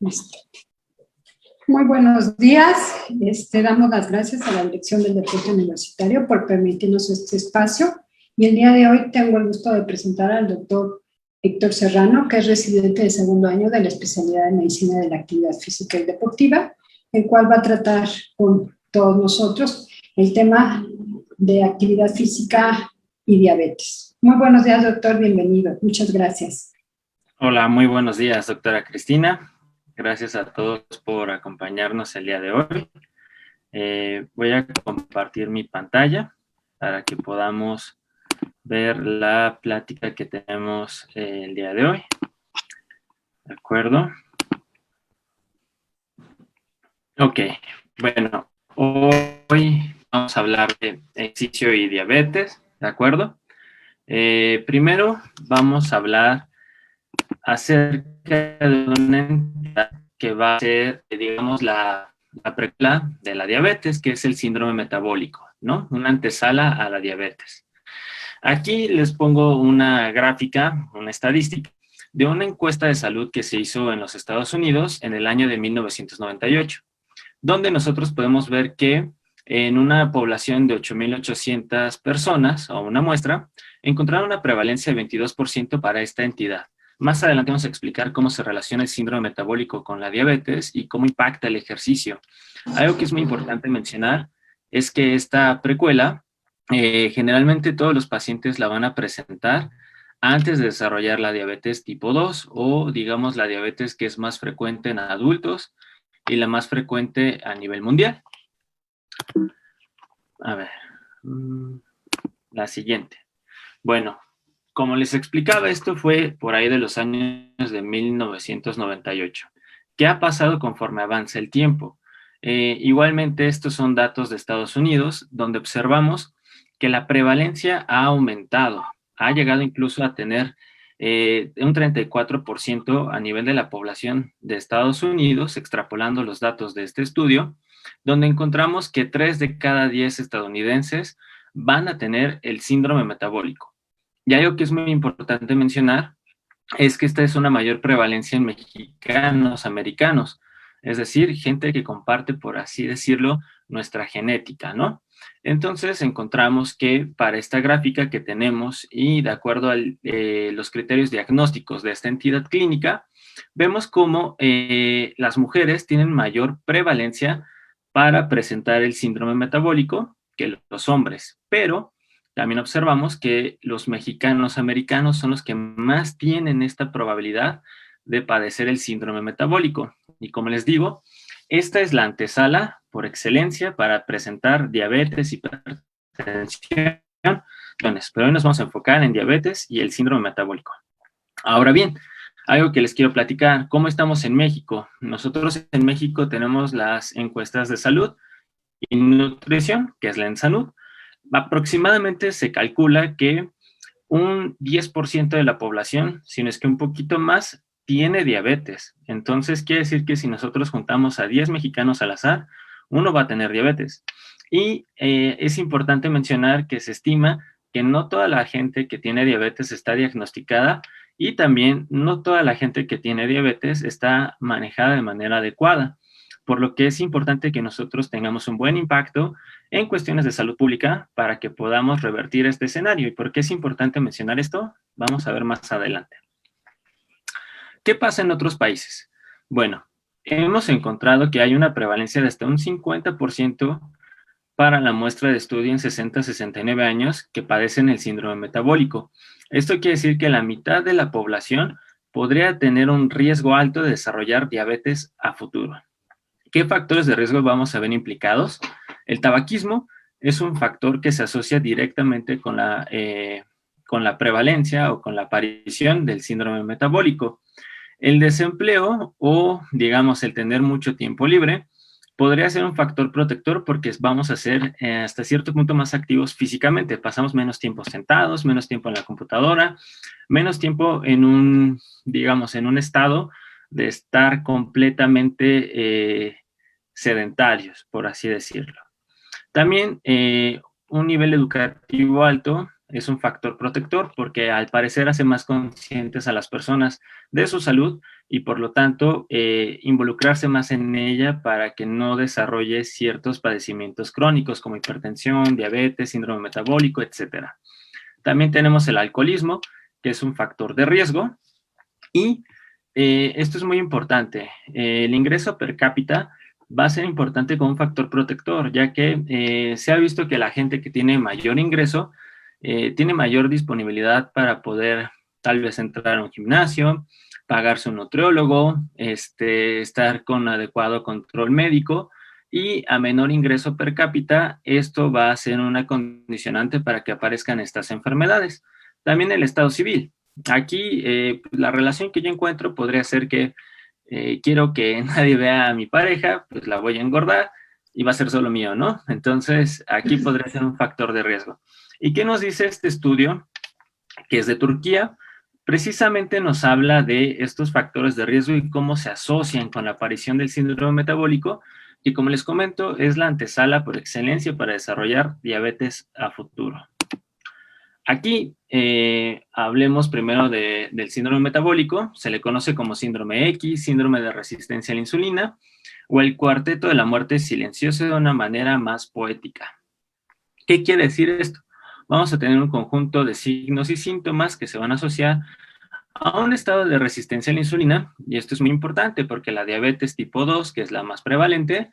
Listo. Muy buenos días. Damos las gracias a la Dirección del Deporte Universitario por permitirnos este espacio. Y el día de hoy tengo el gusto de presentar al doctor Héctor Serrano, que es residente de segundo año de la especialidad de Medicina de la Actividad Física y Deportiva, el cual va a tratar con todos nosotros el tema de actividad física y diabetes. Muy buenos días, doctor. Bienvenido. Muchas gracias. Hola, muy buenos días, doctora Cristina. Gracias a todos por acompañarnos el día de hoy. Voy a compartir mi pantalla para que podamos ver la plática que tenemos el día de hoy. ¿De acuerdo? Ok, bueno, hoy vamos a hablar de ejercicio y diabetes, ¿de acuerdo? Primero vamos a hablar acerca de una entidad que va a ser, digamos, la precuela de la diabetes, que es el síndrome metabólico, ¿no? Una antesala a la diabetes. Aquí les pongo una gráfica, una estadística, de una encuesta de salud que se hizo en los Estados Unidos en el año de 1998, donde nosotros podemos ver que en una población de 8,800 personas, o una muestra, encontraron una prevalencia de 22% para esta entidad. Más adelante vamos a explicar cómo se relaciona el síndrome metabólico con la diabetes y cómo impacta el ejercicio. Algo que es muy importante mencionar es que esta precuela, generalmente todos los pacientes la van a presentar antes de desarrollar la diabetes tipo 2 o, digamos, la diabetes que es más frecuente en adultos y la más frecuente a nivel mundial. A ver, la siguiente. Bueno, como les explicaba, esto fue por ahí de los años de 1998. ¿Qué ha pasado conforme avanza el tiempo? Igualmente, estos son datos de Estados Unidos, donde observamos que la prevalencia ha aumentado. Ha llegado incluso a tener un 34% a nivel de la población de Estados Unidos, extrapolando los datos de este estudio, donde encontramos que 3 de cada 10 estadounidenses van a tener el síndrome metabólico. Y algo que es muy importante mencionar es que esta es una mayor prevalencia en mexicanos, americanos, es decir, gente que comparte, por así decirlo, nuestra genética, ¿no? Entonces encontramos que para esta gráfica que tenemos y de acuerdo a los criterios diagnósticos de esta entidad clínica, vemos cómo las mujeres tienen mayor prevalencia para presentar el síndrome metabólico que los hombres, pero también observamos que los mexicanos americanos son los que más tienen esta probabilidad de padecer el síndrome metabólico. Y como les digo, esta es la antesala por excelencia para presentar diabetes, hipertensión, pero hoy nos vamos a enfocar en diabetes y el síndrome metabólico. Ahora bien, algo que les quiero platicar, ¿cómo estamos en México? Nosotros en México tenemos las encuestas de salud y nutrición, que es la EnSalud. Aproximadamente se calcula que un 10% de la población, si no es que un poquito más, tiene diabetes. Entonces, quiere decir que si nosotros juntamos a 10 mexicanos al azar, uno va a tener diabetes. Y es importante mencionar que se estima que no toda la gente que tiene diabetes está diagnosticada y también no toda la gente que tiene diabetes está manejada de manera adecuada, por lo que es importante que nosotros tengamos un buen impacto en cuestiones de salud pública para que podamos revertir este escenario. ¿Y por qué es importante mencionar esto? Vamos a ver más adelante. ¿Qué pasa en otros países? Bueno, hemos encontrado que hay una prevalencia de hasta un 50% para la muestra de estudio en 60 a 69 años que padecen el síndrome metabólico. Esto quiere decir que la mitad de la población podría tener un riesgo alto de desarrollar diabetes a futuro. ¿Qué factores de riesgo vamos a ver implicados? El tabaquismo es un factor que se asocia directamente con la prevalencia o con la aparición del síndrome metabólico. El desempleo o, digamos, el tener mucho tiempo libre podría ser un factor protector porque vamos a ser hasta cierto punto más activos físicamente. Pasamos menos tiempo sentados, menos tiempo en la computadora, menos tiempo en un, digamos, en un estado de estar completamente sedentarios, por así decirlo. También un nivel educativo alto es un factor protector porque al parecer hace más conscientes a las personas de su salud y por lo tanto involucrarse más en ella para que no desarrolle ciertos padecimientos crónicos como hipertensión, diabetes, síndrome metabólico, etc. También tenemos el alcoholismo, que es un factor de riesgo, y esto es muy importante. El ingreso per cápita va a ser importante como un factor protector, ya que se ha visto que la gente que tiene mayor ingreso tiene mayor disponibilidad para poder tal vez entrar a un gimnasio, pagarse un nutriólogo, estar con adecuado control médico, y a menor ingreso per cápita, esto va a ser una condicionante para que aparezcan estas enfermedades. También el estado civil. Aquí la relación que yo encuentro podría ser que quiero que nadie vea a mi pareja, pues la voy a engordar y va a ser solo mío, ¿no? Entonces, aquí podría ser un factor de riesgo. ¿Y qué nos dice este estudio, que es de Turquía? Precisamente nos habla de estos factores de riesgo y cómo se asocian con la aparición del síndrome metabólico, y como les comento, es la antesala por excelencia para desarrollar diabetes a futuro. Aquí hablemos primero del síndrome metabólico. Se le conoce como síndrome X, síndrome de resistencia a la insulina, o el cuarteto de la muerte silenciosa de una manera más poética. ¿Qué quiere decir esto? Vamos a tener un conjunto de signos y síntomas que se van a asociar a un estado de resistencia a la insulina, y esto es muy importante porque la diabetes tipo 2, que es la más prevalente,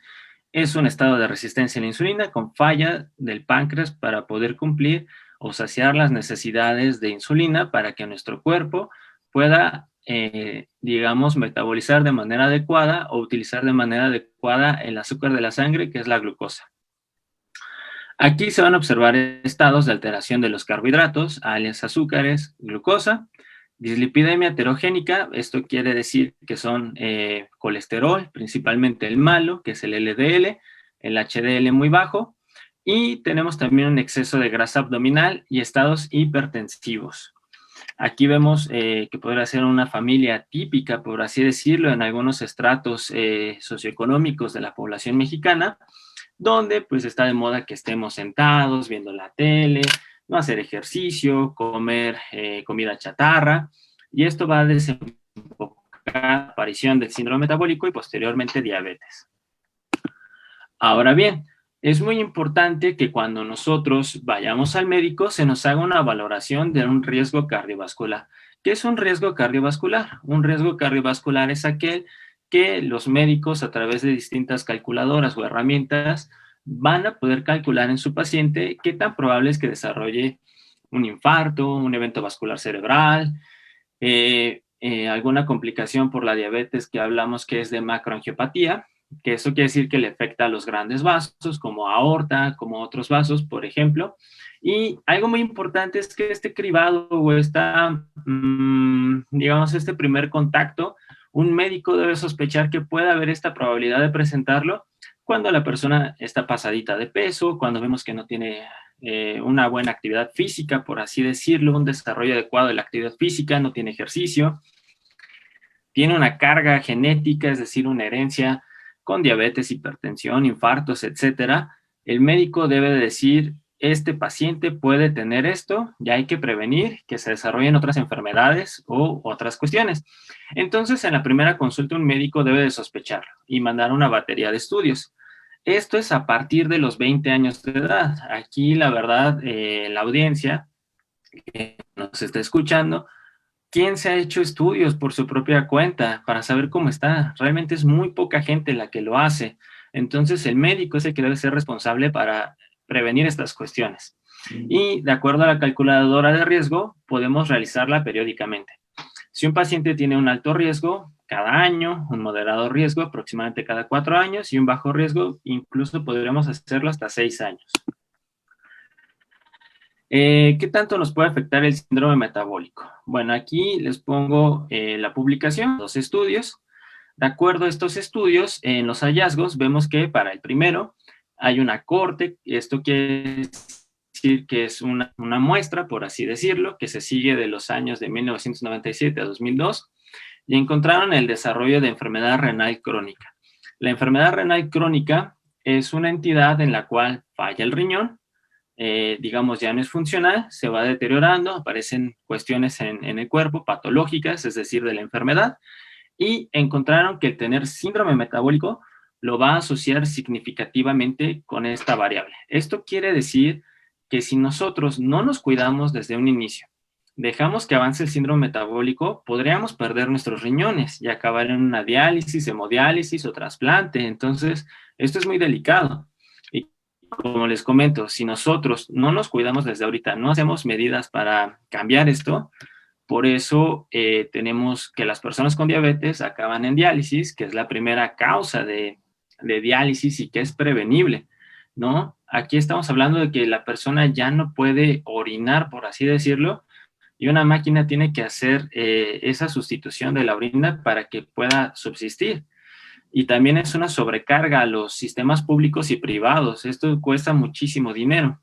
es un estado de resistencia a la insulina con falla del páncreas para poder cumplir o saciar las necesidades de insulina para que nuestro cuerpo pueda, digamos, metabolizar de manera adecuada o utilizar de manera adecuada el azúcar de la sangre, que es la glucosa. Aquí se van a observar estados de alteración de los carbohidratos, alias azúcares, glucosa, dislipidemia heterogénica. Esto quiere decir que son colesterol, principalmente el malo, que es el LDL, el HDL muy bajo, y tenemos también un exceso de grasa abdominal y estados hipertensivos. Aquí vemos que podría ser una familia típica, por así decirlo, en algunos estratos socioeconómicos de la población mexicana, donde pues está de moda que estemos sentados viendo la tele, no hacer ejercicio, comer comida chatarra, y esto va a desembocar la aparición del síndrome metabólico y posteriormente diabetes. Ahora bien, es muy importante que cuando nosotros vayamos al médico se nos haga una valoración de un riesgo cardiovascular. ¿Qué es un riesgo cardiovascular? Un riesgo cardiovascular es aquel que los médicos, a través de distintas calculadoras o herramientas, van a poder calcular en su paciente qué tan probable es que desarrolle un infarto, un evento vascular cerebral, alguna complicación por la diabetes que hablamos que es de macroangiopatía, que eso quiere decir que le afecta a los grandes vasos, como aorta, como otros vasos, por ejemplo. Y algo muy importante es que este cribado o digamos, este primer contacto, un médico debe sospechar que puede haber esta probabilidad de presentarlo cuando la persona está pasadita de peso, cuando vemos que no tiene una buena actividad física, por así decirlo, un desarrollo adecuado de la actividad física, no tiene ejercicio, tiene una carga genética, es decir, una herencia con diabetes, hipertensión, infartos, etcétera. El médico debe de decir, este paciente puede tener esto, ya hay que prevenir que se desarrollen otras enfermedades o otras cuestiones. Entonces, en la primera consulta, un médico debe de sospechar y mandar una batería de estudios. Esto es a partir de los 20 años de edad. Aquí, la verdad, la audiencia que nos está escuchando, ¿quién se ha hecho estudios por su propia cuenta para saber cómo está? Realmente es muy poca gente la que lo hace. Entonces, el médico es el que debe ser responsable para prevenir estas cuestiones. Y de acuerdo a la calculadora de riesgo, podemos realizarla periódicamente. Si un paciente tiene un alto riesgo, cada año, un moderado riesgo, aproximadamente cada 4 años, y un bajo riesgo, incluso podríamos hacerlo hasta 6 años. ¿Qué tanto nos puede afectar el síndrome metabólico? Bueno, aquí les pongo la publicación, los estudios. De acuerdo a estos estudios, en los hallazgos vemos que para el primero hay una corte. Esto quiere decir que es una muestra, por así decirlo, que se sigue de los años de 1997 a 2002, y encontraron el desarrollo de enfermedad renal crónica. La enfermedad renal crónica es una entidad en la cual falla el riñón, digamos, ya no es funcional, se va deteriorando, aparecen cuestiones en el cuerpo, patológicas, es decir, de la enfermedad, y encontraron que el tener síndrome metabólico lo va a asociar significativamente con esta variable. Esto quiere decir que si nosotros no nos cuidamos desde un inicio, dejamos que avance el síndrome metabólico, podríamos perder nuestros riñones y acabar en una diálisis, hemodiálisis o trasplante. Entonces, esto es muy delicado. Y como les comento, si nosotros no nos cuidamos desde ahorita, no hacemos medidas para cambiar esto, por eso tenemos que las personas con diabetes acaban en diálisis, que es la primera causa de diálisis y que es prevenible, ¿no? Aquí estamos hablando de que la persona ya no puede orinar, por así decirlo, y una máquina tiene que hacer esa sustitución de la orina para que pueda subsistir. Y también es una sobrecarga a los sistemas públicos y privados. Esto cuesta muchísimo dinero.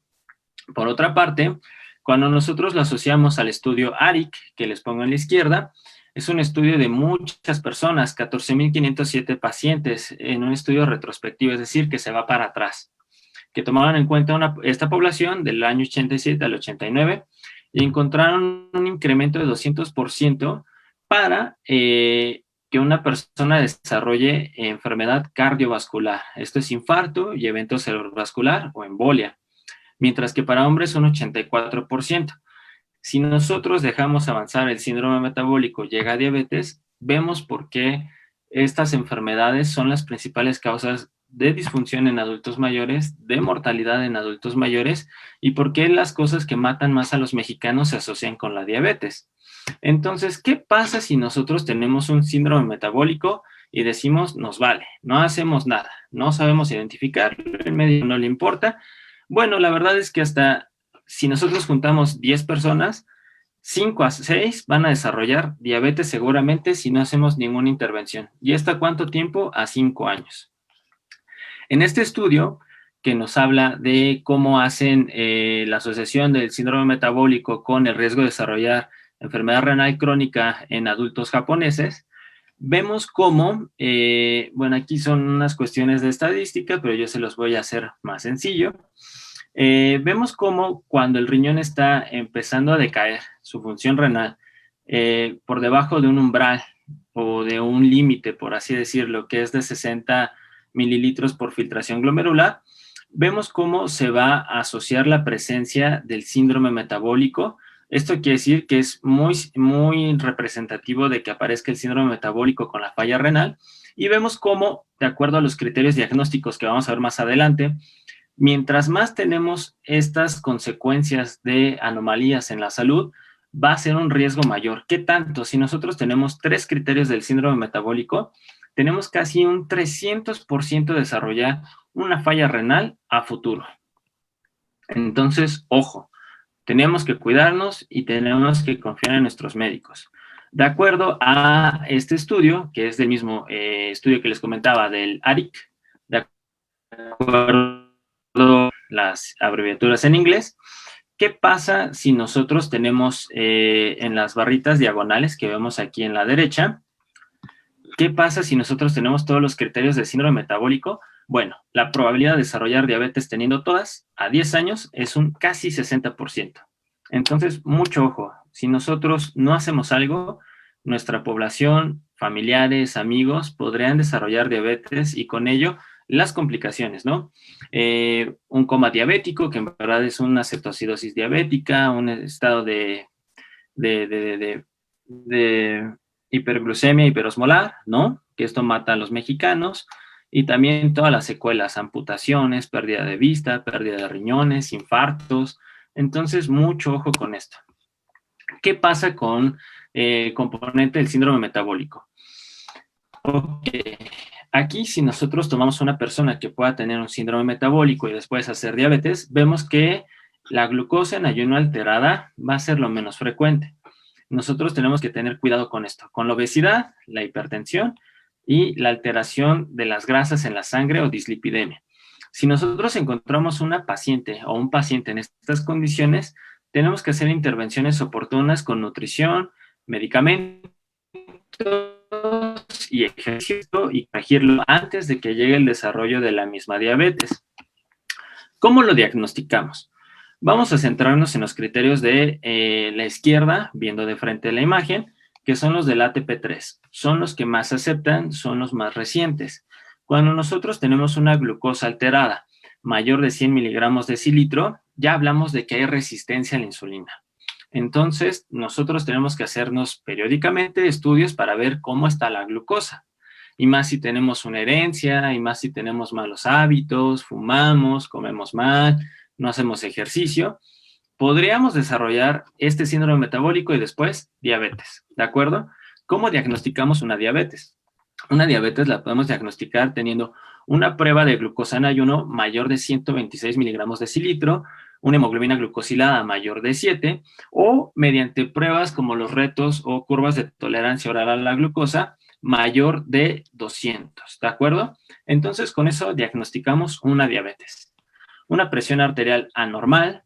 Por otra parte, cuando nosotros lo asociamos al estudio ARIC, que les pongo en la izquierda, es un estudio de muchas personas, 14,507 pacientes en un estudio retrospectivo, es decir, que se va para atrás, que tomaron en cuenta esta población del año 87 al 89 y encontraron un incremento de 200% para que una persona desarrolle enfermedad cardiovascular. Esto es infarto y evento cerebrovascular o embolia, mientras que para hombres un 84%. Si nosotros dejamos avanzar el síndrome metabólico, llega a diabetes, vemos por qué estas enfermedades son las principales causas de disfunción en adultos mayores, de mortalidad en adultos mayores, y por qué las cosas que matan más a los mexicanos se asocian con la diabetes. Entonces, ¿qué pasa si nosotros tenemos un síndrome metabólico y decimos, nos vale, no hacemos nada, no sabemos identificarlo, el médico no le importa? Bueno, la verdad es que hasta si nosotros juntamos 10 personas, 5 a 6 van a desarrollar diabetes seguramente si no hacemos ninguna intervención. ¿Y esto cuánto tiempo? A 5 años. En este estudio, que nos habla de cómo hacen la asociación del síndrome metabólico con el riesgo de desarrollar enfermedad renal crónica en adultos japoneses, vemos cómo, bueno, aquí son unas cuestiones de estadística, pero yo se los voy a hacer más sencillo. Vemos cómo cuando el riñón está empezando a decaer, su función renal, por debajo de un umbral o de un límite, por así decirlo, que es de 60 mililitros por filtración glomerular, vemos cómo se va a asociar la presencia del síndrome metabólico. Esto quiere decir que es muy, muy representativo de que aparezca el síndrome metabólico con la falla renal, y vemos cómo, de acuerdo a los criterios diagnósticos que vamos a ver más adelante, mientras más tenemos estas consecuencias de anomalías en la salud, va a ser un riesgo mayor. ¿Qué tanto? Si nosotros tenemos 3 criterios del síndrome metabólico, tenemos casi un 300% de desarrollar una falla renal a futuro. Entonces, ojo, tenemos que cuidarnos y tenemos que confiar en nuestros médicos. De acuerdo a este estudio, que es del mismo estudio que les comentaba del ARIC, de acuerdo a las abreviaturas en inglés, ¿qué pasa si nosotros tenemos en las barritas diagonales que vemos aquí en la derecha? ¿Qué pasa si nosotros tenemos todos los criterios de síndrome metabólico? Bueno, la probabilidad de desarrollar diabetes teniendo todas a 10 años es un casi 60%. Entonces, mucho ojo, si nosotros no hacemos algo, nuestra población, familiares, amigos, podrían desarrollar diabetes y con ello las complicaciones, ¿no? Un coma diabético, que en verdad es una cetoacidosis diabética, un estado de hiperglucemia hiperosmolar, ¿no? Que esto mata a los mexicanos, y también todas las secuelas, amputaciones, pérdida de vista, pérdida de riñones, infartos. Entonces, mucho ojo con esto. ¿Qué pasa con el componente del síndrome metabólico? Ok, aquí si nosotros tomamos una persona que pueda tener un síndrome metabólico y después hacer diabetes, vemos que la glucosa en ayuno alterada va a ser lo menos frecuente. Nosotros tenemos que tener cuidado con esto, con la obesidad, la hipertensión y la alteración de las grasas en la sangre o dislipidemia. Si nosotros encontramos una paciente o un paciente en estas condiciones, tenemos que hacer intervenciones oportunas con nutrición, medicamentos y ejercicio y corregirlo antes de que llegue el desarrollo de la misma diabetes. ¿Cómo lo diagnosticamos? Vamos a centrarnos en los criterios de la izquierda, viendo de frente la imagen, que son los del ATP3. Son los que más se aceptan, son los más recientes. Cuando nosotros tenemos una glucosa alterada mayor de 100 miligramos de decilitro, ya hablamos de que hay resistencia a la insulina. Entonces, nosotros tenemos que hacernos periódicamente estudios para ver cómo está la glucosa. Y más si tenemos una herencia, y más si tenemos malos hábitos, fumamos, comemos mal, no hacemos ejercicio, podríamos desarrollar este síndrome metabólico y después diabetes, ¿de acuerdo? ¿Cómo diagnosticamos una diabetes? Una diabetes la podemos diagnosticar teniendo una prueba de glucosa en ayuno mayor de 126 miligramos de decilitro, una hemoglobina glucosilada mayor de 7, o mediante pruebas como los retos o curvas de tolerancia oral a la glucosa mayor de 200, ¿de acuerdo? Entonces, con eso diagnosticamos una diabetes. Una presión arterial anormal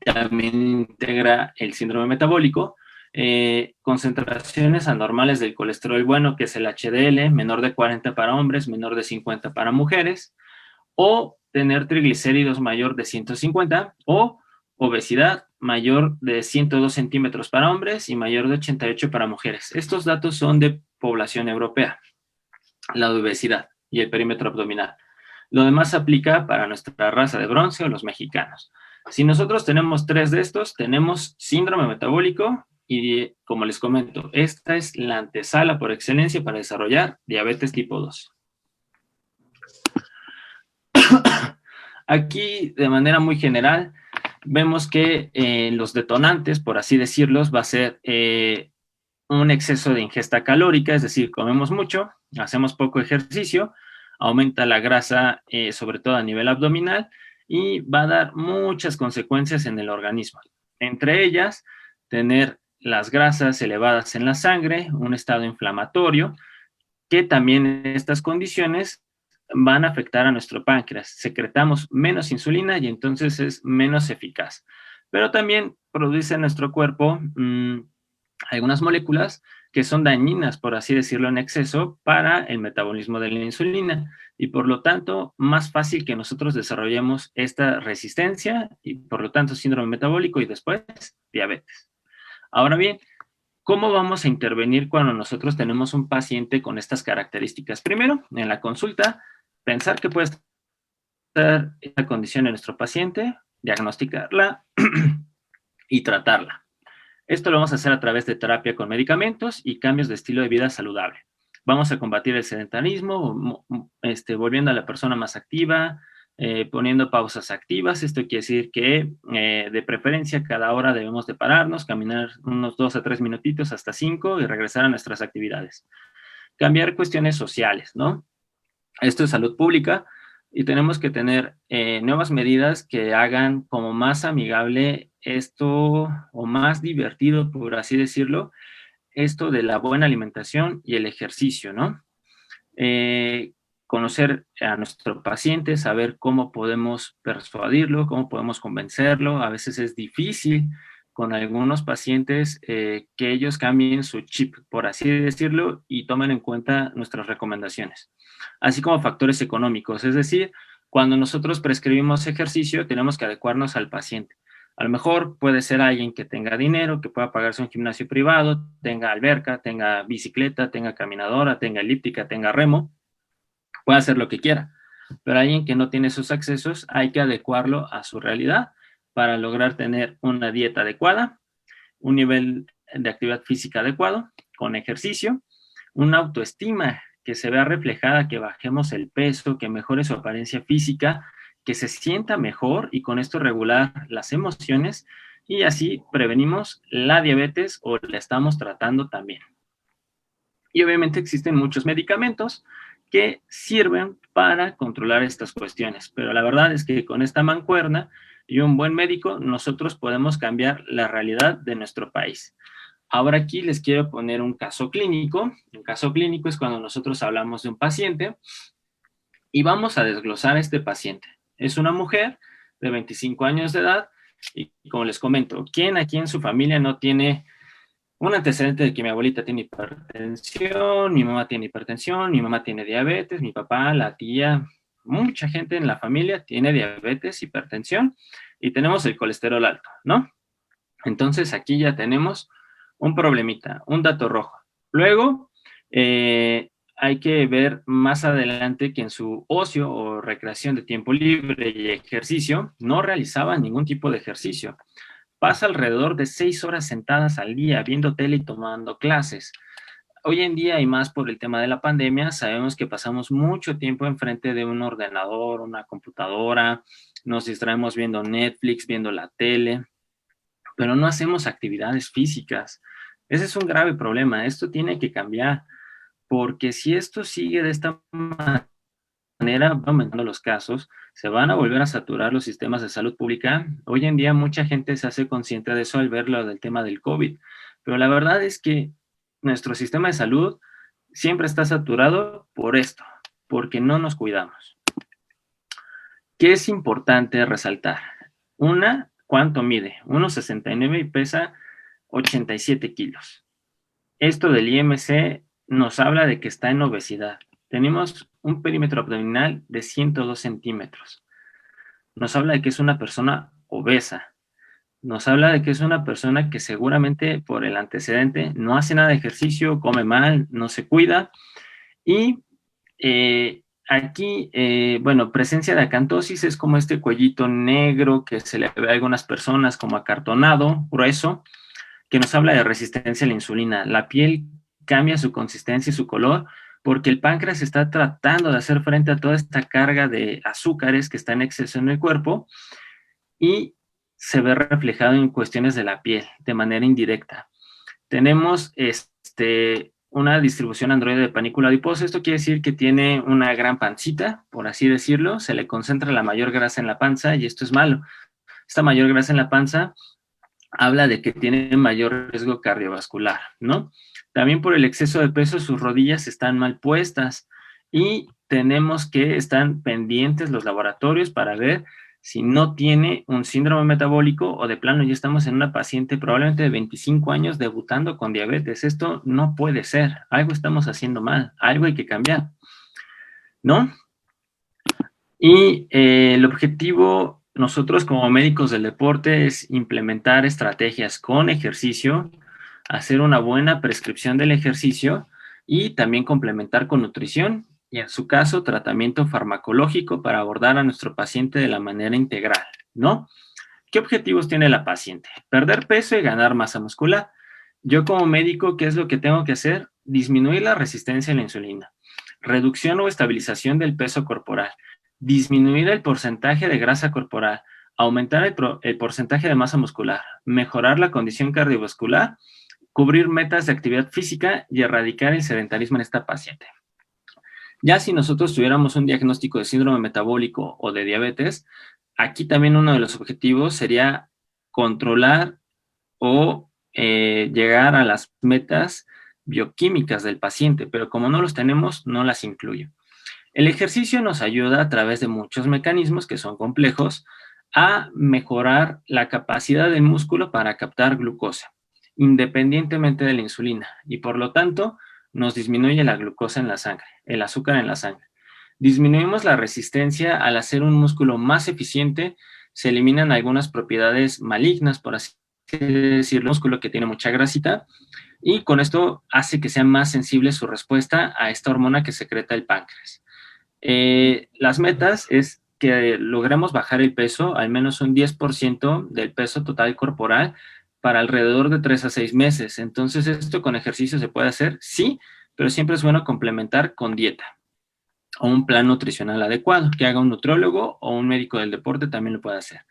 también integra el síndrome metabólico, concentraciones anormales del colesterol bueno, que es el HDL, menor de 40 para hombres, menor de 50 para mujeres, o tener triglicéridos mayor de 150, o obesidad mayor de 102 centímetros para hombres y mayor de 88 para mujeres. Estos datos son de población europea, la obesidad y el perímetro abdominal. Lo demás aplica para nuestra raza de bronce o los mexicanos. Si nosotros tenemos 3 de estos, tenemos síndrome metabólico y, como les comento, esta es la antesala por excelencia para desarrollar diabetes tipo 2. Aquí, de manera muy general, vemos que los detonantes, por así decirlos, va a ser un exceso de ingesta calórica, es decir, comemos mucho, hacemos poco ejercicio, aumenta la grasa, sobre todo a nivel abdominal, y va a dar muchas consecuencias en el organismo. Entre ellas, tener las grasas elevadas en la sangre, un estado inflamatorio, que también estas condiciones van a afectar a nuestro páncreas. Secretamos menos insulina y entonces es menos eficaz. Pero también produce en nuestro cuerpo algunas moléculas que son dañinas, por así decirlo, en exceso para el metabolismo de la insulina y por lo tanto más fácil que nosotros desarrollemos esta resistencia y por lo tanto síndrome metabólico y después diabetes. Ahora bien, ¿cómo vamos a intervenir cuando nosotros tenemos un paciente con estas características? Primero, en la consulta, pensar que puede estar esta condición en nuestro paciente, diagnosticarla y tratarla. Esto lo vamos a hacer a través de terapia con medicamentos y cambios de estilo de vida saludable. Vamos a combatir el sedentarismo, volviendo a la persona más activa, poniendo pausas activas. Esto quiere decir que de preferencia cada hora debemos de pararnos, caminar unos 2 a 3 minutitos hasta 5 y regresar a nuestras actividades. Cambiar cuestiones sociales, ¿no? Esto es salud pública y tenemos que tener nuevas medidas que hagan como más amigable esto o más divertido, por así decirlo, esto de la buena alimentación y el ejercicio, ¿no? Conocer a nuestro paciente, saber cómo podemos persuadirlo, cómo podemos convencerlo. A veces es difícil con algunos pacientes que ellos cambien su chip, por así decirlo, y tomen en cuenta nuestras recomendaciones. Así como factores económicos, es decir, cuando nosotros prescribimos ejercicio, tenemos que adecuarnos al paciente. A lo mejor puede ser alguien que tenga dinero, que pueda pagarse un gimnasio privado, tenga alberca, tenga bicicleta, tenga caminadora, tenga elíptica, tenga remo, puede hacer lo que quiera. Pero alguien que no tiene esos accesos, hay que adecuarlo a su realidad para lograr tener una dieta adecuada, un nivel de actividad física adecuado, con ejercicio, una autoestima que se vea reflejada, que bajemos el peso, que mejore su apariencia física, que se sienta mejor y con esto regular las emociones y así prevenimos la diabetes o la estamos tratando también. Y obviamente existen muchos medicamentos que sirven para controlar estas cuestiones, pero la verdad es que con esta mancuerna y un buen médico nosotros podemos cambiar la realidad de nuestro país. Ahora aquí les quiero poner un caso clínico. Un caso clínico es cuando nosotros hablamos de un paciente y vamos a desglosar a este paciente. Es una mujer de 25 años de edad y como les comento, ¿quién aquí en su familia no tiene un antecedente de que mi abuelita tiene hipertensión, mi mamá tiene hipertensión, mi mamá tiene diabetes, mi papá, la tía, mucha gente en la familia tiene diabetes, hipertensión y tenemos el colesterol alto, ¿no? Entonces aquí ya tenemos un problemita, un dato rojo. Luego, hay que ver más adelante que en su ocio o recreación de tiempo libre y ejercicio no realizaba ningún tipo de ejercicio. Pasa alrededor de 6 horas sentadas al día viendo tele y tomando clases. Hoy en día, y más por el tema de la pandemia, sabemos que pasamos mucho tiempo enfrente de un ordenador, una computadora, nos distraemos viendo Netflix, viendo la tele, pero no hacemos actividades físicas. Ese es un grave problema. Esto tiene que cambiar, porque si esto sigue de esta manera, va aumentando los casos, se van a volver a saturar los sistemas de salud pública. Hoy en día mucha gente se hace consciente de eso al ver lo del tema del COVID, pero la verdad es que nuestro sistema de salud siempre está saturado por esto, porque no nos cuidamos. ¿Qué es importante resaltar? Una, ¿cuánto mide? 1,69 y pesa 87 kilos. Esto del IMC nos habla de que está en obesidad. Tenemos un perímetro abdominal de 102 centímetros. Nos habla de que es una persona obesa. Nos habla de que es una persona que seguramente por el antecedente no hace nada de ejercicio, come mal, no se cuida. Y aquí, bueno, presencia de acantosis es como este cuellito negro que se le ve a algunas personas como acartonado, grueso, que nos habla de resistencia a la insulina. La piel cambia su consistencia y su color porque el páncreas está tratando de hacer frente a toda esta carga de azúcares que está en exceso en el cuerpo y se ve reflejado en cuestiones de la piel de manera indirecta. Tenemos una distribución androide de panícula adiposa. Esto quiere decir que tiene una gran pancita, por así decirlo, se le concentra la mayor grasa en la panza y esto es malo. Esta mayor grasa en la panza habla de que tiene mayor riesgo cardiovascular, ¿no? También por el exceso de peso sus rodillas están mal puestas y tenemos que estar pendientes los laboratorios para ver si no tiene un síndrome metabólico o de plano ya estamos en una paciente probablemente de 25 años debutando con diabetes. Esto no puede ser, algo estamos haciendo mal, algo hay que cambiar, ¿no? Y el objetivo, nosotros como médicos del deporte, es implementar estrategias con ejercicio, hacer una buena prescripción del ejercicio y también complementar con nutrición y en su caso tratamiento farmacológico para abordar a nuestro paciente de la manera integral, ¿no? ¿Qué objetivos tiene la paciente? Perder peso y ganar masa muscular. Yo como médico, ¿qué es lo que tengo que hacer? Disminuir la resistencia a la insulina, reducción o estabilización del peso corporal, disminuir el porcentaje de grasa corporal, aumentar el porcentaje de masa muscular, mejorar la condición cardiovascular, cubrir metas de actividad física y erradicar el sedentarismo en esta paciente. Ya si nosotros tuviéramos un diagnóstico de síndrome metabólico o de diabetes, aquí también uno de los objetivos sería controlar o llegar a las metas bioquímicas del paciente, pero como no los tenemos, no las incluyo. El ejercicio nos ayuda a través de muchos mecanismos que son complejos a mejorar la capacidad del músculo para captar glucosa, independientemente de la insulina, y por lo tanto nos disminuye la glucosa en la sangre, el azúcar en la sangre. Disminuimos la resistencia al hacer un músculo más eficiente, se eliminan algunas propiedades malignas, por así decirlo, el músculo que tiene mucha grasita, y con esto hace que sea más sensible su respuesta a esta hormona que secreta el páncreas. Las metas es que logremos bajar el peso, al menos un 10% del peso total corporal, para alrededor de 3 a 6 meses. Entonces, ¿esto con ejercicio se puede hacer? Sí, pero siempre es bueno complementar con dieta o un plan nutricional adecuado, que haga un nutriólogo o un médico del deporte también lo puede hacer.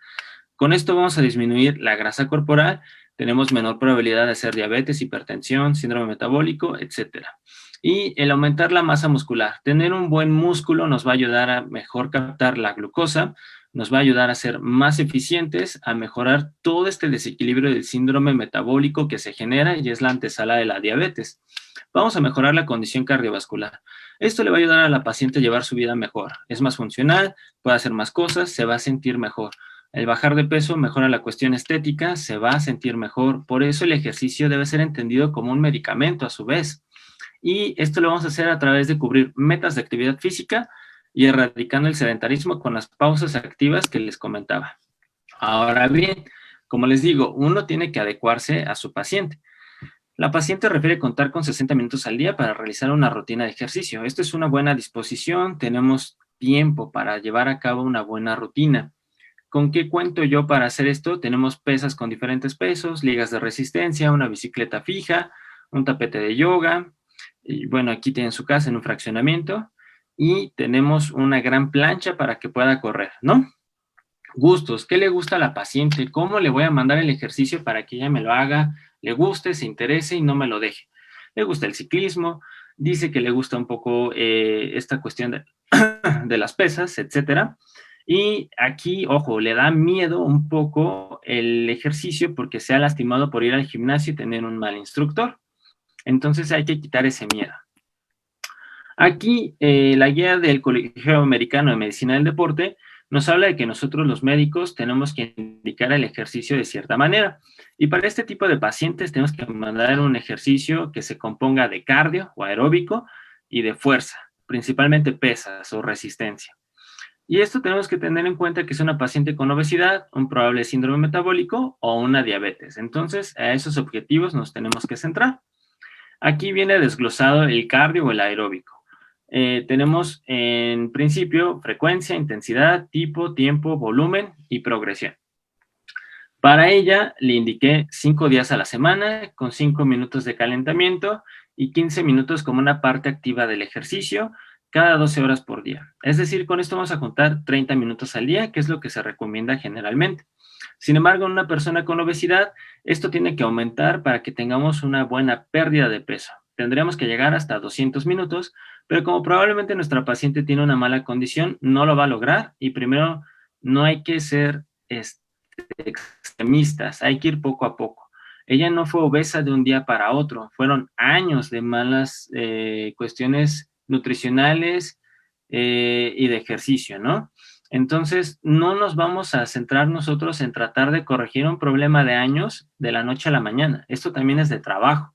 Con esto vamos a disminuir la grasa corporal, tenemos menor probabilidad de hacer diabetes, hipertensión, síndrome metabólico, etcétera. Y el aumentar la masa muscular. Tener un buen músculo nos va a ayudar a mejor captar la glucosa, nos va a ayudar a ser más eficientes, a mejorar todo este desequilibrio del síndrome metabólico que se genera y es la antesala de la diabetes. Vamos a mejorar la condición cardiovascular. Esto le va a ayudar a la paciente a llevar su vida mejor. Es más funcional, puede hacer más cosas, se va a sentir mejor. El bajar de peso mejora la cuestión estética, se va a sentir mejor. Por eso el ejercicio debe ser entendido como un medicamento a su vez. Y esto lo vamos a hacer a través de cubrir metas de actividad física y erradicando el sedentarismo con las pausas activas que les comentaba. Ahora bien, como les digo, uno tiene que adecuarse a su paciente. La paciente refiere contar con 60 minutos al día para realizar una rutina de ejercicio. Esto es una buena disposición, tenemos tiempo para llevar a cabo una buena rutina. ¿Con qué cuento yo para hacer esto? Tenemos pesas con diferentes pesos, ligas de resistencia, una bicicleta fija, un tapete de yoga, y bueno, aquí tienen su casa en un fraccionamiento, y tenemos una gran plancha para que pueda correr, ¿no? Gustos, ¿qué le gusta a la paciente? ¿Cómo le voy a mandar el ejercicio para que ella me lo haga, le guste, se interese y no me lo deje? Le gusta el ciclismo, dice que le gusta un poco esta cuestión de las pesas, etcétera. Y aquí, ojo, le da miedo un poco el ejercicio porque se ha lastimado por ir al gimnasio y tener un mal instructor. Entonces hay que quitar ese miedo. Aquí, la guía del Colegio Americano de Medicina del Deporte nos habla de que nosotros los médicos tenemos que indicar el ejercicio de cierta manera. Y para este tipo de pacientes tenemos que mandar un ejercicio que se componga de cardio o aeróbico y de fuerza, principalmente pesas o resistencia. Y esto tenemos que tener en cuenta que es una paciente con obesidad, un probable síndrome metabólico o una diabetes. Entonces, a esos objetivos nos tenemos que centrar. Aquí viene desglosado el cardio o el aeróbico. Tenemos en principio frecuencia, intensidad, tipo, tiempo, volumen y progresión. Para ella le indiqué 5 días a la semana con 5 minutos de calentamiento y 15 minutos como una parte activa del ejercicio cada 12 horas por día. Es decir, con esto vamos a contar 30 minutos al día, que es lo que se recomienda generalmente. Sin embargo, en una persona con obesidad, esto tiene que aumentar para que tengamos una buena pérdida de peso. Tendríamos que llegar hasta 200 minutos, pero como probablemente nuestra paciente tiene una mala condición, no lo va a lograr y primero no hay que ser extremistas, hay que ir poco a poco. Ella no fue obesa de un día para otro, fueron años de malas cuestiones nutricionales y de ejercicio, ¿no? Entonces, no nos vamos a centrar nosotros en tratar de corregir un problema de años de la noche a la mañana. Esto también es de trabajo.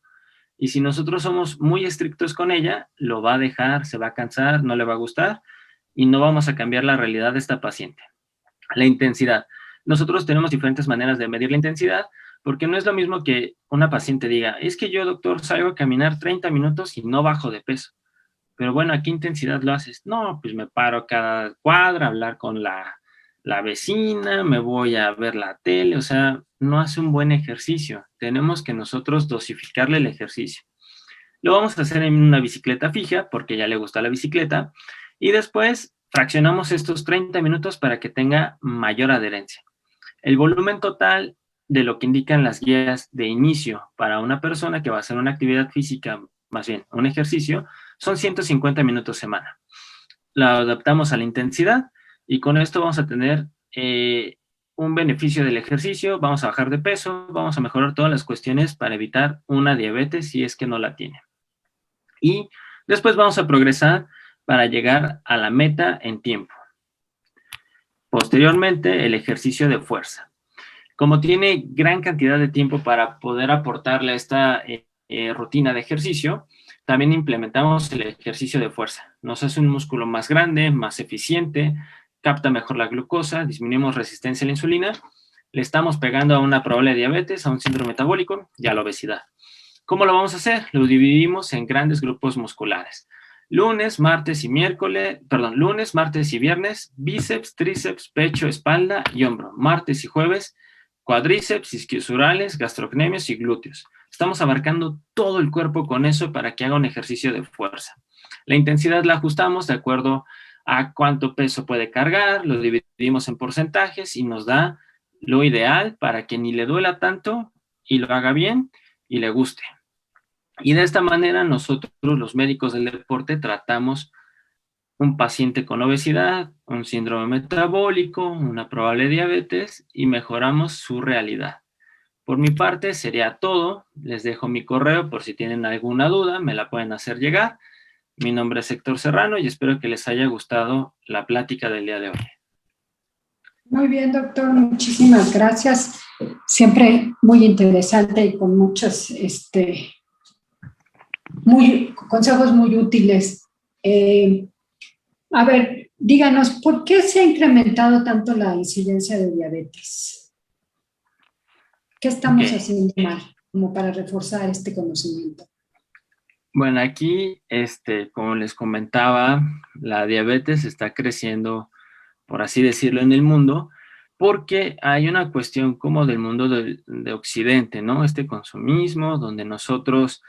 Y si nosotros somos muy estrictos con ella, lo va a dejar, se va a cansar, no le va a gustar y no vamos a cambiar la realidad de esta paciente. La intensidad. Nosotros tenemos diferentes maneras de medir la intensidad porque no es lo mismo que una paciente diga, es que yo, doctor, salgo a caminar 30 minutos y no bajo de peso. Pero bueno, ¿a qué intensidad lo haces? No, pues me paro cada cuadra a hablar con la vecina, me voy a ver la tele, o sea, no hace un buen ejercicio. Tenemos que nosotros dosificarle el ejercicio. Lo vamos a hacer en una bicicleta fija, porque ya le gusta la bicicleta, y después fraccionamos estos 30 minutos para que tenga mayor adherencia. El volumen total de lo que indican las guías de inicio para una persona que va a hacer una actividad física, más bien un ejercicio, son 150 minutos semana. La adaptamos a la intensidad y con esto vamos a tener un beneficio del ejercicio, vamos a bajar de peso, vamos a mejorar todas las cuestiones para evitar una diabetes si es que no la tiene. Y después vamos a progresar para llegar a la meta en tiempo. Posteriormente, el ejercicio de fuerza. Como tiene gran cantidad de tiempo para poder aportarle a esta rutina de ejercicio, también implementamos el ejercicio de fuerza. Nos hace un músculo más grande, más eficiente, capta mejor la glucosa, disminuimos resistencia a la insulina, le estamos pegando a una probable diabetes, a un síndrome metabólico y a la obesidad. ¿Cómo lo vamos a hacer? Lo dividimos en grandes grupos musculares. Lunes, martes y viernes, bíceps, tríceps, pecho, espalda y hombro. Martes y jueves, cuádriceps, isquiosurales, gastrocnemios y glúteos. Estamos abarcando todo el cuerpo con eso para que haga un ejercicio de fuerza. La intensidad la ajustamos de acuerdo a cuánto peso puede cargar, lo dividimos en porcentajes y nos da lo ideal para que ni le duela tanto y lo haga bien y le guste. Y de esta manera nosotros, los médicos del deporte, tratamos un paciente con obesidad, un síndrome metabólico, una probable diabetes y mejoramos su realidad. Por mi parte sería todo. Les dejo mi correo por si tienen alguna duda, me la pueden hacer llegar. Mi nombre es Héctor Serrano y espero que les haya gustado la plática del día de hoy. Muy bien, doctor, muchísimas gracias. Siempre muy interesante y con muchos consejos muy útiles. A ver, díganos, ¿por qué se ha incrementado tanto la incidencia de diabetes? ¿Qué Ok, estamos haciendo mal como para reforzar este conocimiento? bueno, aquí, como les comentaba, la diabetes está creciendo, por así decirlo, en el mundo, porque hay una cuestión como del mundo de Occidente, ¿no? Este consumismo, donde nosotros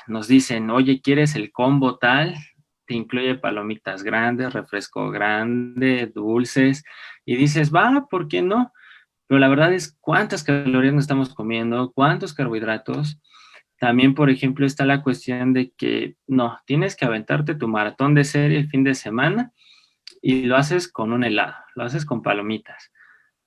nos dicen, oye, ¿quieres el combo tal? Te incluye palomitas grandes, refresco grande, dulces, y dices, va, ¿por qué no? Pero la verdad es cuántas calorías nos estamos comiendo, cuántos carbohidratos. También, por ejemplo, está la cuestión de que no, tienes que aventarte tu maratón de serie el fin de semana y lo haces con un helado, lo haces con palomitas,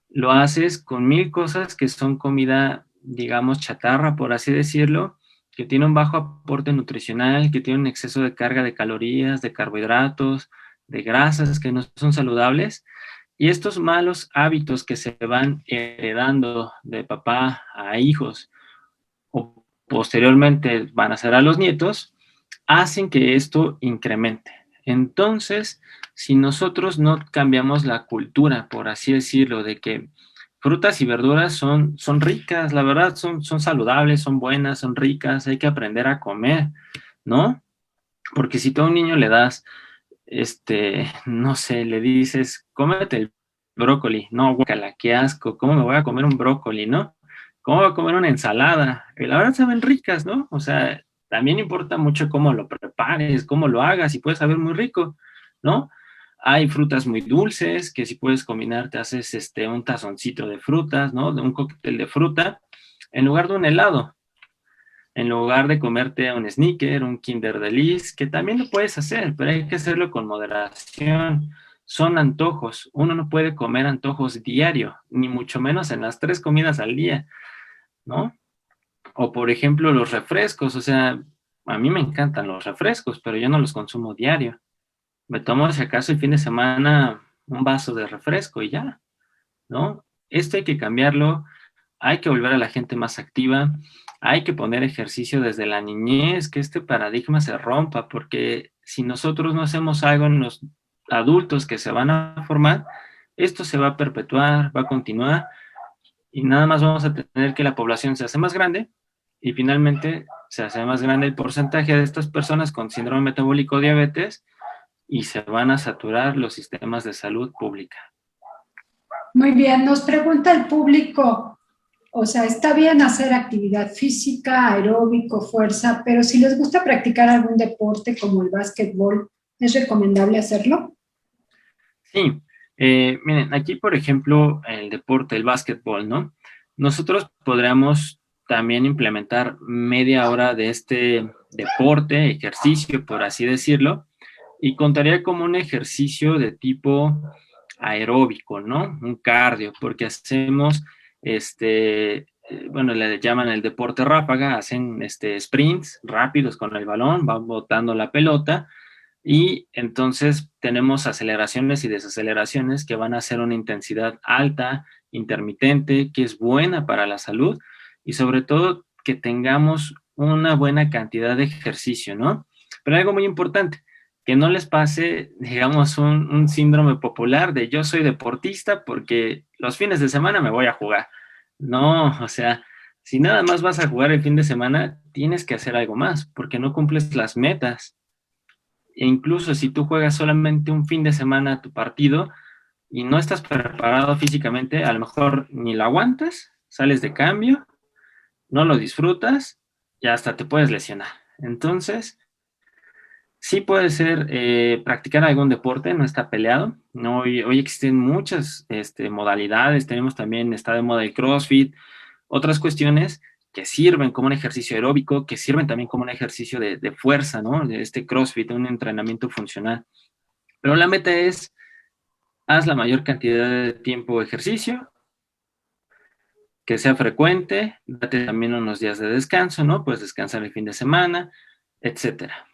lo haces con mil cosas que son comida, digamos, chatarra, por así decirlo, que tiene un bajo aporte nutricional, que tiene un exceso de carga de calorías, de carbohidratos, de grasas que no son saludables. Y estos malos hábitos que se van heredando de papá a hijos o posteriormente van a ser a los nietos, hacen que esto incremente. Entonces, si nosotros no cambiamos la cultura, por así decirlo, de que frutas y verduras son ricas, la verdad, son saludables, son buenas, son ricas, hay que aprender a comer, ¿no? Porque si tú a un niño le das, no sé, le dices, cómete el brócoli, no, guacala, qué asco, ¿cómo me voy a comer un brócoli, no? ¿Cómo voy a comer una ensalada? Y la verdad saben ricas, ¿no? O sea, también importa mucho cómo lo prepares, cómo lo hagas, y puede saber muy rico, ¿no? Hay frutas muy dulces que si puedes combinar, te haces un tazoncito de frutas, ¿no? De un cóctel de fruta, en lugar de un helado, en lugar de comerte un Snicker, un Kinder Delice, que también lo puedes hacer, pero hay que hacerlo con moderación. Son antojos. Uno no puede comer antojos diario, ni mucho menos en las 3 comidas al día, ¿no? O por ejemplo los refrescos, o sea, a mí me encantan los refrescos, pero yo no los consumo diario. Me tomo si acaso el fin de semana un vaso de refresco y ya, ¿no? Esto hay que cambiarlo, hay que volver a la gente más activa, hay que poner ejercicio desde la niñez, que este paradigma se rompa, porque si nosotros no hacemos algo en los adultos que se van a formar, esto se va a perpetuar, va a continuar y nada más vamos a tener que la población se hace más grande y finalmente se hace más grande el porcentaje de estas personas con síndrome metabólico diabetes y se van a saturar los sistemas de salud pública. Muy bien, nos pregunta el público, o sea, está bien hacer actividad física, aeróbico, fuerza, pero si les gusta practicar algún deporte como el básquetbol, ¿es recomendable hacerlo? Sí, miren, aquí por ejemplo el deporte, el básquetbol, ¿no? Nosotros podríamos también implementar media hora de este deporte, ejercicio, por así decirlo, y contaría como un ejercicio de tipo aeróbico, ¿no? Un cardio, porque hacemos, bueno, le llaman el deporte ráfaga, hacen sprints rápidos con el balón, van botando la pelota y entonces tenemos aceleraciones y desaceleraciones que van a ser una intensidad alta, intermitente, que es buena para la salud y sobre todo que tengamos una buena cantidad de ejercicio, ¿no? Pero algo muy importante, que no les pase, digamos, un síndrome popular de yo soy deportista porque los fines de semana me voy a jugar. No, o sea, si nada más vas a jugar el fin de semana, tienes que hacer algo más porque no cumples las metas. E incluso si tú juegas solamente un fin de semana tu partido y no estás preparado físicamente, a lo mejor ni lo aguantas, sales de cambio, no lo disfrutas y hasta te puedes lesionar. Entonces, sí puede ser practicar algún deporte, no está peleado. No, hoy existen muchas modalidades, tenemos también, está de moda el CrossFit, otras cuestiones que sirven como un ejercicio aeróbico, que sirven también como un ejercicio de fuerza, ¿no? De este CrossFit, un entrenamiento funcional. Pero la meta es, haz la mayor cantidad de tiempo de ejercicio, que sea frecuente, date también unos días de descanso, ¿no? Puedes descansar el fin de semana, etcétera.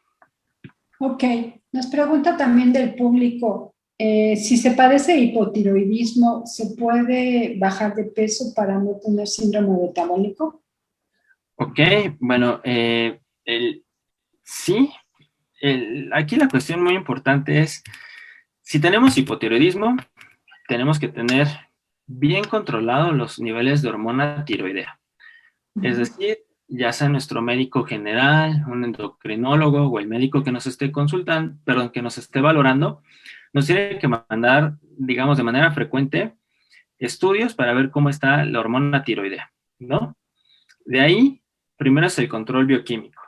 Ok, nos pregunta también del público, si se padece hipotiroidismo, ¿se puede bajar de peso para no tener síndrome metabólico? Ok, bueno, sí, aquí la cuestión muy importante es Si tenemos hipotiroidismo, tenemos que tener bien controlados los niveles de hormona tiroidea. Es decir, ya sea nuestro médico general, un endocrinólogo o el médico que nos esté consultando, perdón, que nos esté valorando, nos tiene que mandar, digamos, de manera frecuente estudios para ver cómo está la hormona tiroidea, ¿no? De ahí, primero es el control bioquímico.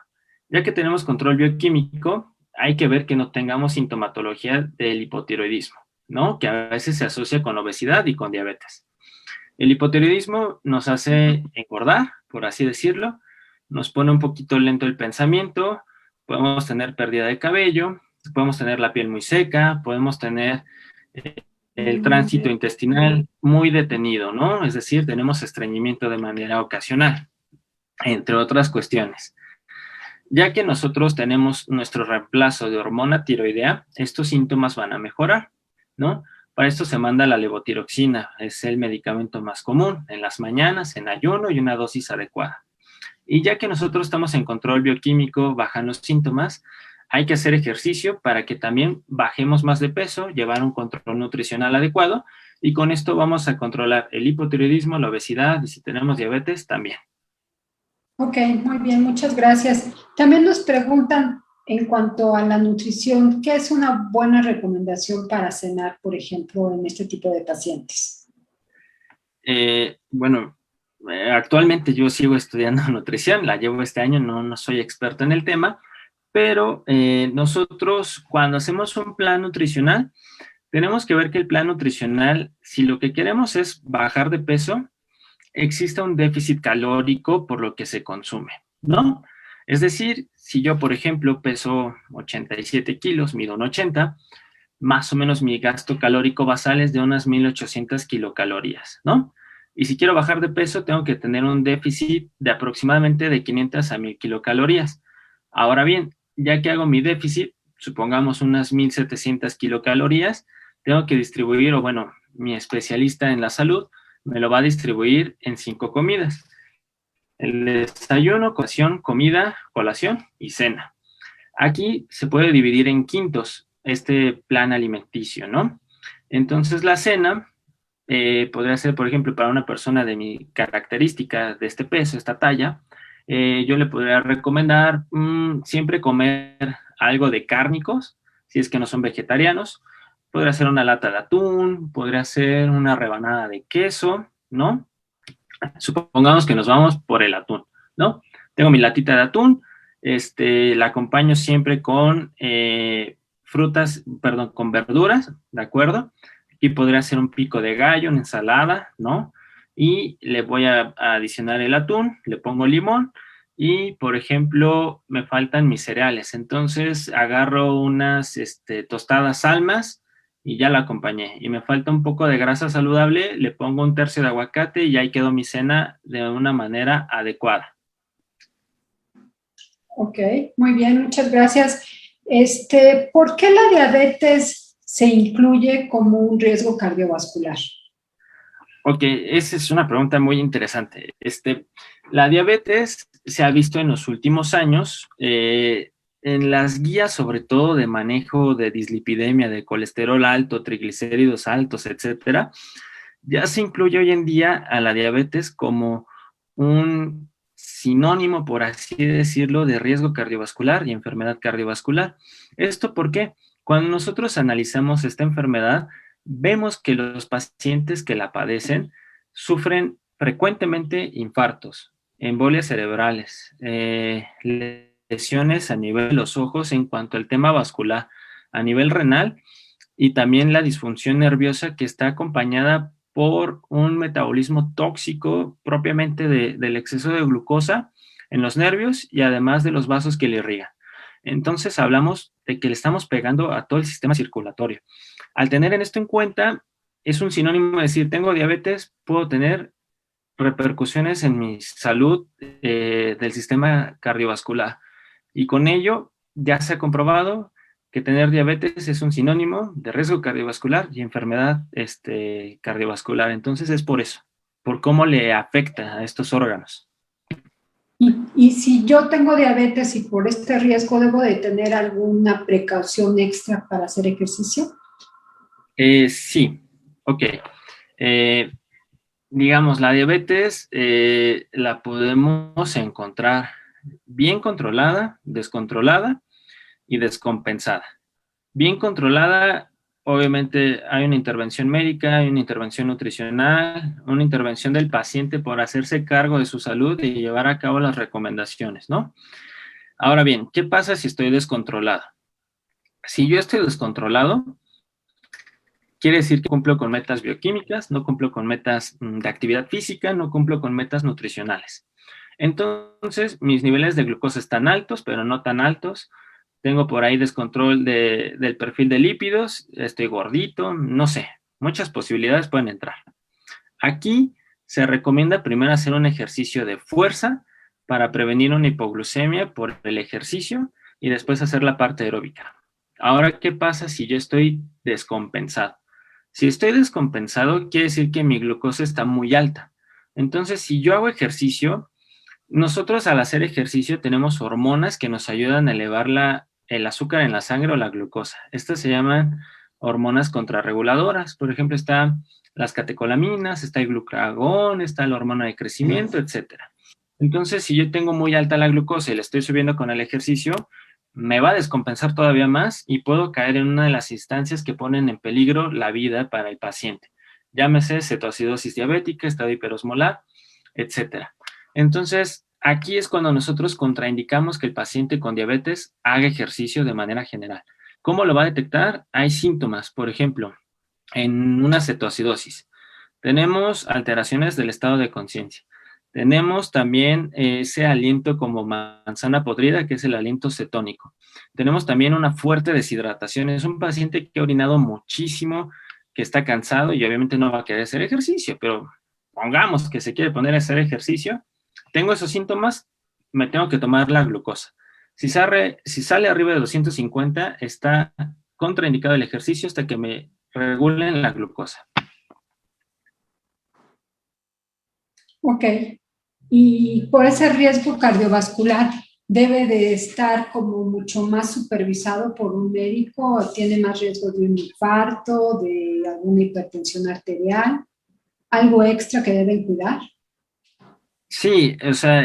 Ya que tenemos control bioquímico, hay que ver que no tengamos sintomatología del hipotiroidismo, ¿no? Que a veces se asocia con obesidad y con diabetes. El hipotiroidismo nos hace engordar, por así decirlo, nos pone un poquito lento el pensamiento, podemos tener pérdida de cabello, podemos tener la piel muy seca, podemos tener el tránsito intestinal muy detenido, ¿no? Es decir, tenemos estreñimiento de manera ocasional, entre otras cuestiones. Ya que nosotros tenemos nuestro reemplazo de hormona tiroidea, estos síntomas van a mejorar, ¿no? Para esto se manda la levotiroxina, es el medicamento más común, en las mañanas, en ayuno y una dosis adecuada. Y ya que nosotros estamos en control bioquímico, bajan los síntomas, hay que hacer ejercicio para que también bajemos más de peso, llevar un control nutricional adecuado, y con esto vamos a controlar el hipotiroidismo, la obesidad, y si tenemos diabetes, también. Ok, muy bien, muchas gracias. También nos preguntan en cuanto a la nutrición, ¿qué es una buena recomendación para cenar, por ejemplo, en este tipo de pacientes? Bueno, actualmente yo sigo estudiando nutrición, la llevo este año, no soy experto en el tema, pero nosotros cuando hacemos un plan nutricional, tenemos que ver que el plan nutricional, si lo que queremos es bajar de peso, exista un déficit calórico por lo que se consume, ¿no? Es decir, si yo, por ejemplo, peso 87 kilos, mido un 80, más o menos mi gasto calórico basal es de unas 1800 kilocalorías, ¿no? Y si quiero bajar de peso, tengo que tener un déficit de aproximadamente de 500 a 1000 kilocalorías. Ahora bien, ya que hago mi déficit, supongamos unas 1700 kilocalorías, tengo que distribuir, o bueno, mi especialista en la salud me lo va a distribuir en 5 comidas. El desayuno, colación, comida, colación y cena. Aquí se puede dividir en quintos este plan alimenticio, ¿no? Entonces la cena podría ser, por ejemplo, para una persona de mi característica, de este peso, esta talla, yo le podría recomendar siempre comer algo de cárnicos, si es que no son vegetarianos. Podría ser una lata de atún, podría ser una rebanada de queso, ¿no? Supongamos que nos vamos por el atún, ¿no? Tengo mi latita de atún, la acompaño siempre con frutas, perdón, con verduras, ¿de acuerdo? Aquí podría ser un pico de gallo, una ensalada, ¿no? Y le voy a adicionar el atún, le pongo limón y, por ejemplo, me faltan mis cereales. Entonces agarro unas tostadas salmas y ya la acompañé. Y me falta un poco de grasa saludable, le pongo un tercio de aguacate y ahí quedó mi cena de una manera adecuada. Ok, muy bien, muchas gracias. ¿Por qué la diabetes se incluye como un riesgo cardiovascular? Ok, esa es una pregunta muy interesante. La diabetes se ha visto en los últimos años en las guías, sobre todo de manejo de dislipidemia, de colesterol alto, triglicéridos altos, etcétera. Ya se incluye hoy en día a la diabetes como un sinónimo, por así decirlo, de riesgo cardiovascular y enfermedad cardiovascular. ¿Esto por qué? Cuando nosotros analizamos esta enfermedad, vemos que los pacientes que la padecen sufren frecuentemente infartos, embolias cerebrales, lesiones a nivel de los ojos en cuanto al tema vascular, a nivel renal y también la disfunción nerviosa que está acompañada por un metabolismo tóxico propiamente del exceso de glucosa en los nervios y además de los vasos que le irrigan. Entonces hablamos de que le estamos pegando a todo el sistema circulatorio. Al tener en esto en cuenta, es un sinónimo de decir, tengo diabetes, puedo tener repercusiones en mi salud del sistema cardiovascular. Y con ello ya se ha comprobado que tener diabetes es un sinónimo de riesgo cardiovascular y enfermedad cardiovascular. Entonces es por eso, por cómo le afecta a estos órganos. Y si yo tengo diabetes y por este riesgo debo de tener alguna precaución extra para hacer ejercicio. Sí, ok. Eh, digamos, la diabetes la podemos encontrar bien controlada, descontrolada y descompensada. Bien controlada, obviamente hay una intervención médica, hay una intervención nutricional, una intervención del paciente por hacerse cargo de su salud y llevar a cabo las recomendaciones, ¿no? Ahora bien, ¿qué pasa si estoy descontrolado? Si yo estoy descontrolado, quiere decir que cumplo con metas bioquímicas, no cumplo con metas de actividad física, no cumplo con metas nutricionales. Entonces, mis niveles de glucosa están altos, pero no tan altos. Tengo por ahí descontrol del perfil de lípidos, estoy gordito, no sé. Muchas posibilidades pueden entrar. Aquí se recomienda primero hacer un ejercicio de fuerza para prevenir una hipoglucemia por el ejercicio y después hacer la parte aeróbica. Ahora, ¿qué pasa si yo estoy descompensado? Si estoy descompensado, quiere decir que mi glucosa está muy alta. Entonces, si yo hago ejercicio, nosotros al hacer ejercicio tenemos hormonas que nos ayudan a elevar el azúcar en la sangre o la glucosa. Estas se llaman hormonas contrarreguladoras. Por ejemplo, están las catecolaminas, está el glucagón, está la hormona de crecimiento, etcétera. Entonces, si yo tengo muy alta la glucosa y la estoy subiendo con el ejercicio, me va a descompensar todavía más y puedo caer en una de las instancias que ponen en peligro la vida para el paciente. Llámese cetoacidosis diabética, estado hiperosmolar, etcétera. Entonces, aquí es cuando nosotros contraindicamos que el paciente con diabetes haga ejercicio de manera general. ¿Cómo lo va a detectar? Hay síntomas, por ejemplo, en una cetoacidosis. Tenemos alteraciones del estado de conciencia. Tenemos también ese aliento como manzana podrida, que es el aliento cetónico. Tenemos también una fuerte deshidratación. Es un paciente que ha orinado muchísimo, que está cansado y obviamente no va a querer hacer ejercicio, pero pongamos que se quiere poner a hacer ejercicio. Tengo esos síntomas, me tengo que tomar la glucosa. Si sale arriba de 250, está contraindicado el ejercicio hasta que me regulen la glucosa. Ok. Y por ese riesgo cardiovascular, ¿debe de estar como mucho más supervisado por un médico? ¿O tiene más riesgo de un infarto, de alguna hipertensión arterial? ¿Algo extra que deben cuidar? Sí, o sea,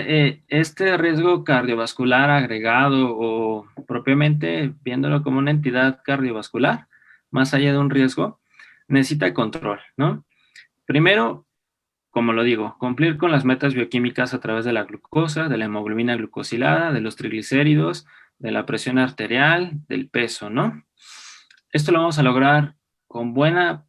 este riesgo cardiovascular agregado o propiamente viéndolo como una entidad cardiovascular, más allá de un riesgo, necesita control, ¿no? Primero, como lo digo, cumplir con las metas bioquímicas a través de la glucosa, de la hemoglobina glucosilada, de los triglicéridos, de la presión arterial, del peso, ¿no? Esto lo vamos a lograr con buena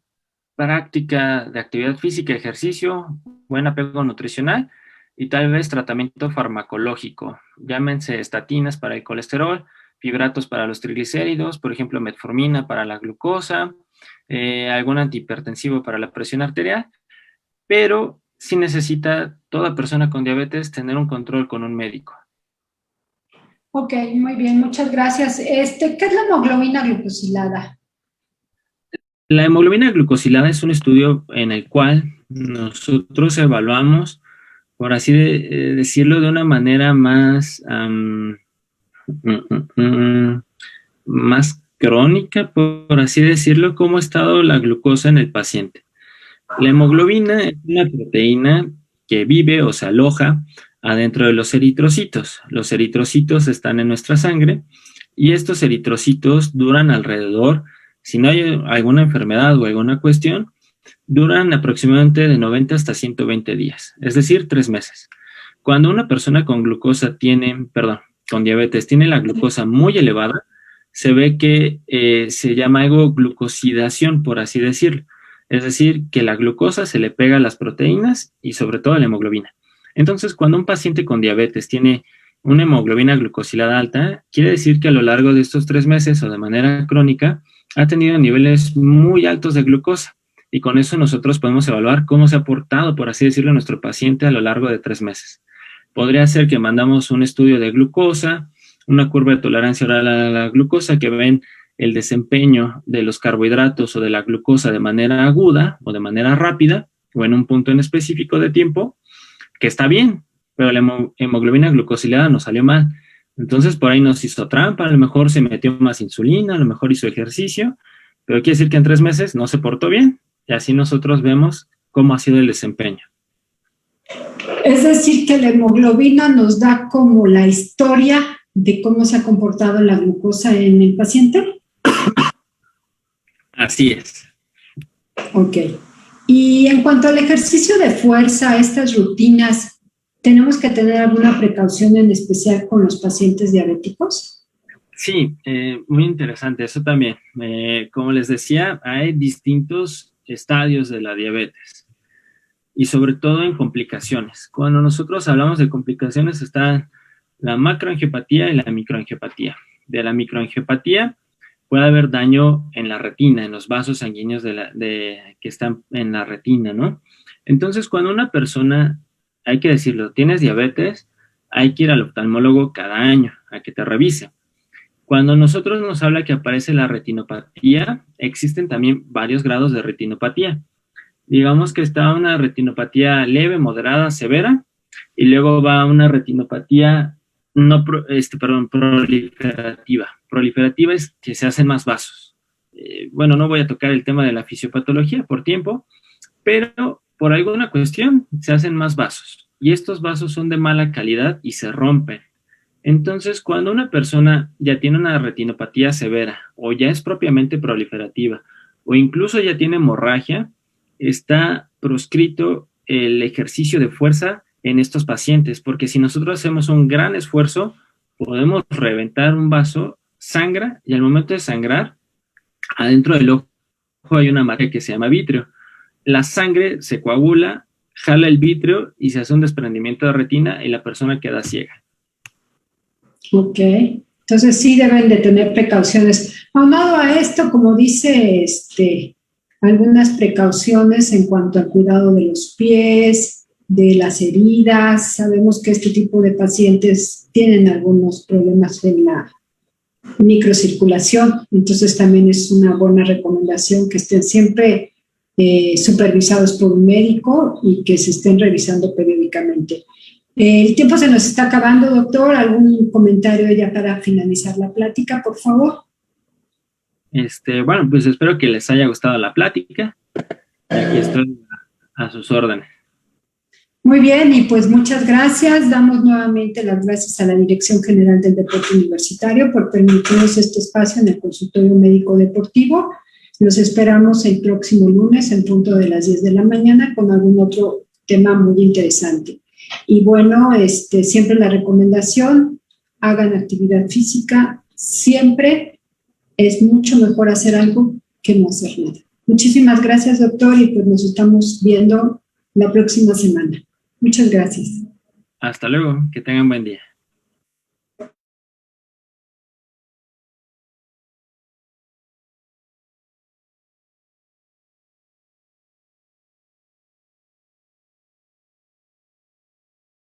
práctica de actividad física, ejercicio, buen apego nutricional y tal vez tratamiento farmacológico. Llámense estatinas para el colesterol, fibratos para los triglicéridos, por ejemplo, metformina para la glucosa, algún antihipertensivo para la presión arterial, pero sí necesita toda persona con diabetes tener un control con un médico. Ok, muy bien, muchas gracias. ¿Qué es la hemoglobina glucosilada? La hemoglobina glucosilada es un estudio en el cual nosotros evaluamos, por así decirlo, de una manera más, más crónica, por así decirlo, cómo ha estado la glucosa en el paciente. La hemoglobina es una proteína que vive o se aloja adentro de los eritrocitos. Los eritrocitos están en nuestra sangre y estos eritrocitos duran alrededor, si no hay alguna enfermedad o alguna cuestión, duran aproximadamente de 90 hasta 120 días, es decir, 3 meses. Cuando una persona con con diabetes tiene la glucosa muy elevada, se ve que se llama algo glucosidación, por así decirlo. Es decir, que la glucosa se le pega a las proteínas y sobre todo a la hemoglobina. Entonces, cuando un paciente con diabetes tiene una hemoglobina glucosilada alta, quiere decir que a lo largo de estos 3 meses o de manera crónica ha tenido niveles muy altos de glucosa. Y con eso nosotros podemos evaluar cómo se ha portado, por así decirlo, nuestro paciente a lo largo de 3 meses. Podría ser que mandamos un estudio de glucosa, una curva de tolerancia oral a la glucosa que ven el desempeño de los carbohidratos o de la glucosa de manera aguda o de manera rápida o en un punto en específico de tiempo, que está bien, pero la hemoglobina glucosilada nos salió mal. Entonces por ahí nos hizo trampa, a lo mejor se metió más insulina, a lo mejor hizo ejercicio pero quiere decir que en 3 meses no se portó bien, y así nosotros vemos cómo ha sido el desempeño. Es decir, que la hemoglobina nos da como la historia de cómo se ha comportado la glucosa en el paciente. Así es. Ok. Y en cuanto al ejercicio de fuerza, estas rutinas, ¿tenemos que tener alguna precaución en especial con los pacientes diabéticos? Sí, muy interesante, eso también. Como les decía, hay distintos estadios de la diabetes y sobre todo en complicaciones. Cuando nosotros hablamos de complicaciones está la macroangiopatía y la microangiopatía. De la microangiopatía puede haber daño en la retina, en los vasos sanguíneos que están en la retina, ¿no? Entonces, cuando una persona, hay que decirlo, tienes diabetes, hay que ir al oftalmólogo cada año a que te revise. Cuando nosotros nos habla que aparece la retinopatía, existen también varios grados de retinopatía. Digamos que está una retinopatía leve, moderada, severa, y luego va una retinopatía proliferativa. Proliferativa es que se hacen más vasos. Bueno, no voy a tocar el tema de la fisiopatología por tiempo, pero por alguna cuestión se hacen más vasos. Y estos vasos son de mala calidad y se rompen. Entonces, cuando una persona ya tiene una retinopatía severa o ya es propiamente proliferativa o incluso ya tiene hemorragia, está proscrito el ejercicio de fuerza en estos pacientes, porque si nosotros hacemos un gran esfuerzo, podemos reventar un vaso, sangra, y al momento de sangrar, adentro del ojo hay una materia que se llama vítreo. La sangre se coagula, jala el vítreo y se hace un desprendimiento de retina y la persona queda ciega. Ok, entonces sí deben de tener precauciones. Aunado a esto, como dice, algunas precauciones en cuanto al cuidado de los pies, de las heridas. Sabemos que este tipo de pacientes tienen algunos problemas en la microcirculación, entonces también es una buena recomendación que estén siempre supervisados por un médico y que se estén revisando periódicamente. El tiempo se nos está acabando, doctor. ¿Algún comentario ya para finalizar la plática, por favor? Bueno, pues espero que les haya gustado la plática. Aquí estoy a sus órdenes. Muy bien, y pues muchas gracias. Damos nuevamente las gracias a la Dirección General del Deporte Universitario por permitirnos este espacio en el consultorio médico deportivo. Los esperamos el próximo lunes en punto de las 10 de la mañana con algún otro tema muy interesante. Y bueno, siempre la recomendación, hagan actividad física, siempre es mucho mejor hacer algo que no hacer nada. Muchísimas gracias, doctor, y pues nos estamos viendo la próxima semana. Muchas gracias. Hasta luego, que tengan buen día.